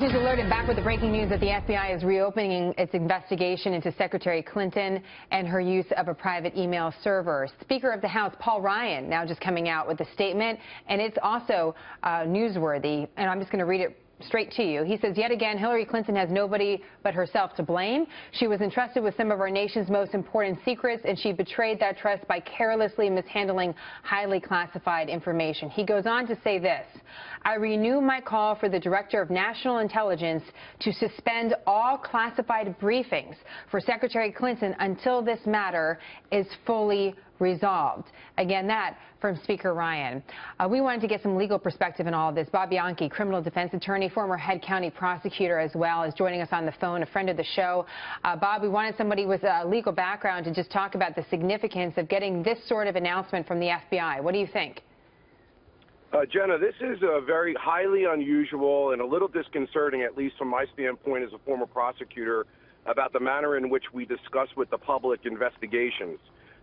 News alerted back with the breaking news that the FBI is reopening its investigation into Secretary Clinton and her use of a private email server. Speaker of the House Paul Ryan now just coming out with a statement, and it's also newsworthy, and I'm just going to read it straight to you. He says, yet again, Hillary Clinton has nobody but herself to blame. She was entrusted with some of our nation's most important secrets, and she betrayed that trust by carelessly mishandling highly classified information. He goes on to say this: I renew my call for the Director of National Intelligence to suspend all classified briefings for Secretary Clinton until this matter is fully resolved. Again, that from Speaker Ryan. We wanted to get some legal perspective in all of this. Bob Bianchi, criminal defense attorney, former head county prosecutor as well, is joining us on the phone, a friend of the show. Bob, we wanted somebody with a legal background to just talk about the significance of getting this sort of announcement from the FBI. What do you think? Jenna, this is very highly unusual and a little disconcerting, at least from my standpoint as a former prosecutor, about the manner in which we discuss with the public investigations.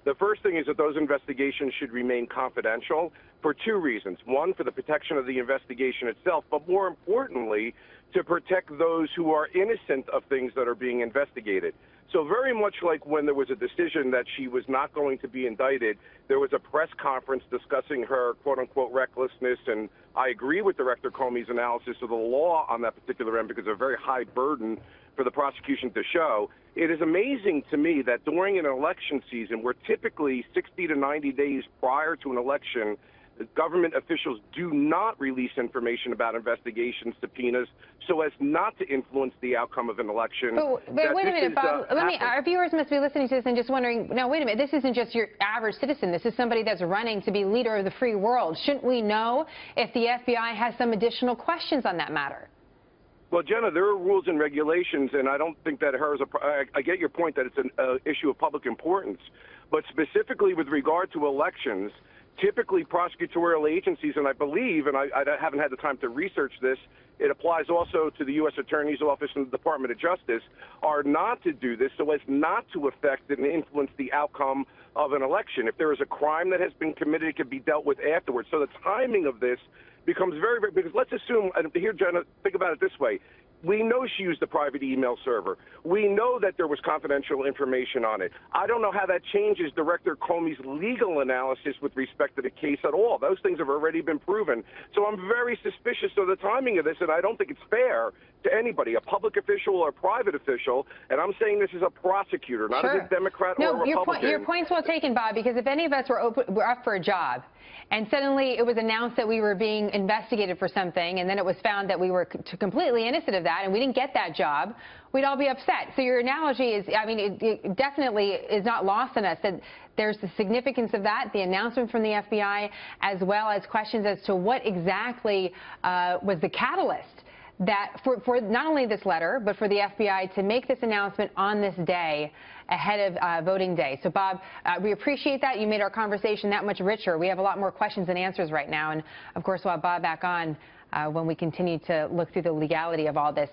The first thing is that those investigations should remain confidential for two reasons. One, for the protection of the investigation itself, but more importantly, to protect those who are innocent of things that are being investigated. So very much like when there was a decision that she was not going to be indicted, there was a press conference discussing her quote-unquote recklessness, and I agree with Director Comey's analysis of the law on that particular end because it's a very high burden for the prosecution to show. It is amazing to me that during an election season, where typically 60 to 90 days prior to an election, government officials do not release information about investigations, subpoenas, so as not to influence the outcome of an election. But wait a minute, Bob. Our viewers must be listening to this and just wondering, now, wait a minute, this isn't just your average citizen. This is somebody that's running to be leader of the free world. Shouldn't we know if the FBI has some additional questions on that matter? Well, Jenna, there are rules and regulations, and I don't think that I get your point that it's an issue of public importance. But specifically with regard to elections, typically prosecutorial agencies, and I believe, and I haven't had the time to research this, it applies also to the U.S. Attorney's Office and the Department of Justice, are not to do this so as not to affect and influence the outcome of an election. If there is a crime that has been committed, it can be dealt with afterwards. So the timing of this becomes very, very, because let's assume, and here, Jenna, think about it this way. We know she used a private email server. We know that there was confidential information on it. I don't know how that changes Director Comey's legal analysis with respect to the case at all. Those things have already been proven. So I'm very suspicious of the timing of this, and I don't think it's fair to anybody, a public official or a private official, and I'm saying this as a prosecutor, not as a Democrat or a Republican. Your point's well taken, Bob, because if any of us were up for a job, and suddenly it was announced that we were being investigated for something, and then it was found that we were completely innocent of that, and we didn't get that job, we'd all be upset. So your analogy is, I mean, it definitely is not lost on us that there's the significance of that, the announcement from the FBI, as well as questions as to what exactly was the catalyst that for not only this letter, but for the FBI to make this announcement on this day ahead of voting day. So, Bob, we appreciate that. You made our conversation that much richer. We have a lot more questions and answers right now. And, of course, we'll have Bob back on when we continue to look through the legality of all this.